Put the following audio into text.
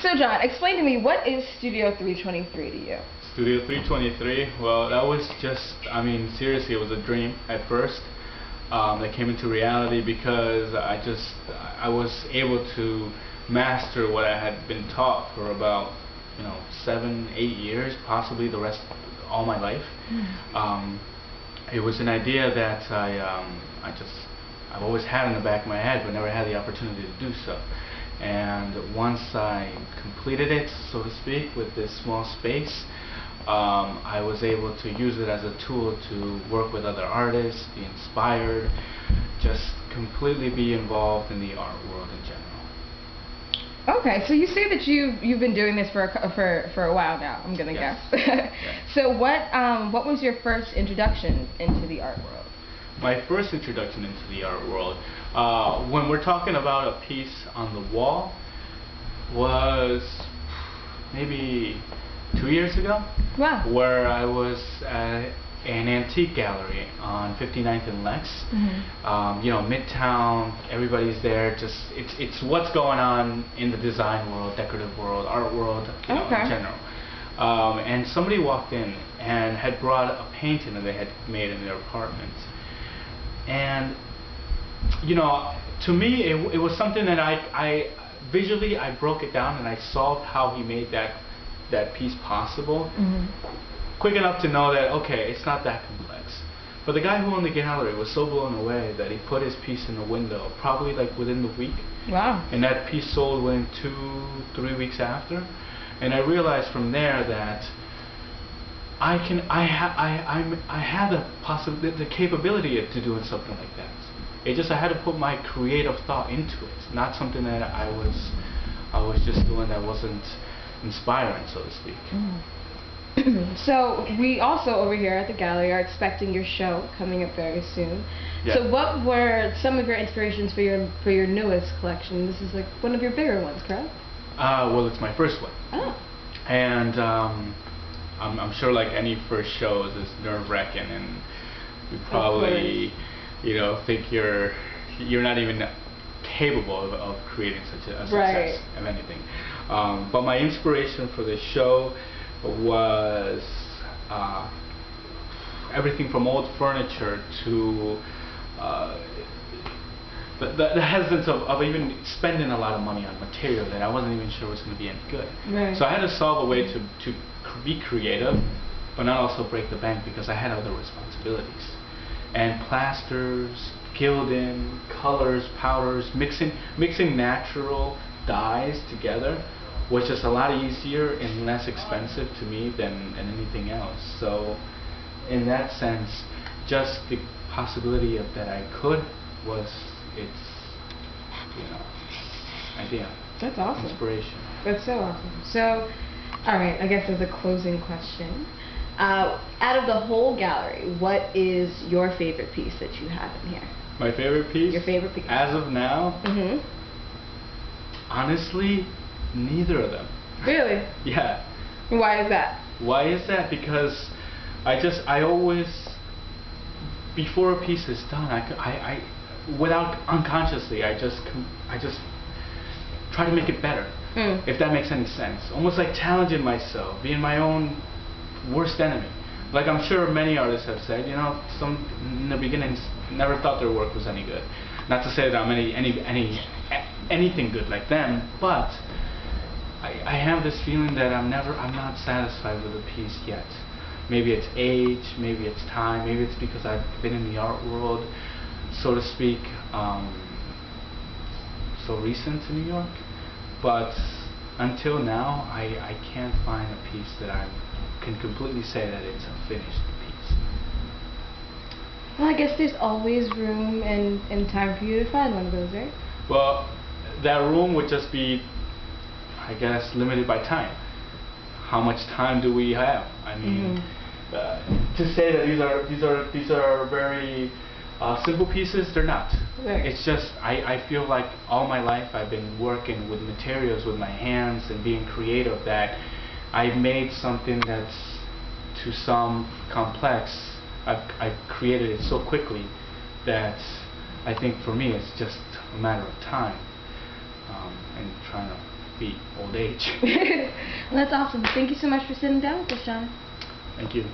So John, explain to me, what is Studio 323 to you? Studio 323, well, that was just, I mean, seriously, it was a dream at first that came into reality because I was able to master what I had been taught for about, 7, 8 years, possibly the rest, all my life. It was an idea that I've always had in the back of my head, but never had the opportunity to do so. And once I completed it, so to speak, with this small space, I was able to use it as a tool to work with other artists, be inspired, just completely be involved in the art world in general. Okay, so you say that you've been doing this for a while now, I'm gonna guess. Yeah. So what was your first introduction into the art world? My first introduction into the art world, when we're talking about a piece on the wall, was maybe 2 years ago. Wow. Where I was at an antique gallery on 59th and Lex. Midtown, everybody's there, it's what's going on in the design world, decorative world, art world, in general. And somebody walked in and had brought a painting that they had made in their apartment. And to me it was something that I visually I broke it down and I solved how he made that piece possible quick enough to know that, okay, it's not that complex. But the guy who owned the gallery was so blown away that he put his piece in the window probably like within the week. Wow. And that piece sold within 2-3 weeks after. And I realized from there that I had the capability to doing something like that. It just, I had to put my creative thought into it, not something that I was just doing that wasn't inspiring, so to speak. So we also over here at the gallery are expecting your show coming up very soon. Yeah. So what were some of your inspirations for your newest collection? This is like one of your bigger ones, correct? Well, it's my first one. Oh. And I'm sure like any first show is nerve-wracking, and you probably think you're not even capable of creating such a success of anything. But my inspiration for this show was everything from old furniture to the hesitance of even spending a lot of money on material that I wasn't even sure was going to be any good. Right. So I had to solve a way to be creative, but not also break the bank, because I had other responsibilities. And plasters, gilding, colors, powders, mixing natural dyes together was just a lot easier and less expensive to me than anything else. So in that sense, just the possibility of that I could was its idea. That's awesome. Inspiration. That's so awesome. So, alright, I guess as a closing question, out of the whole gallery, what is your favorite piece that you have in here? My favorite piece? Your favorite piece. As of now? Honestly, neither of them. Really? Yeah. Why is that? Why is that? Because I always, before a piece is done, I without unconsciously, I just try to make it better. If that makes any sense. Almost like challenging myself, being my own worst enemy. Like I'm sure many artists have said, some in the beginning never thought their work was any good. Not to say that I'm anything good like them, but I have this feeling that I'm not satisfied with a piece yet. Maybe it's age, maybe it's time, maybe it's because I've been in the art world, so to speak, so recent in New York. But until now, I can't find a piece that I can completely say that it's a finished piece. Well, I guess there's always room and time for you to find one of those, right? Well, that room would just be, I guess, limited by time. How much time do we have? I mean, to say that these are very simple pieces, they're not. Right. It's just I feel like all my life I've been working with materials with my hands and being creative, that I've made something that's to some complex. I've created it so quickly that I think for me it's just a matter of time and trying to feet, old age. Well, that's awesome. Thank you so much for sitting down with us, John. Thank you.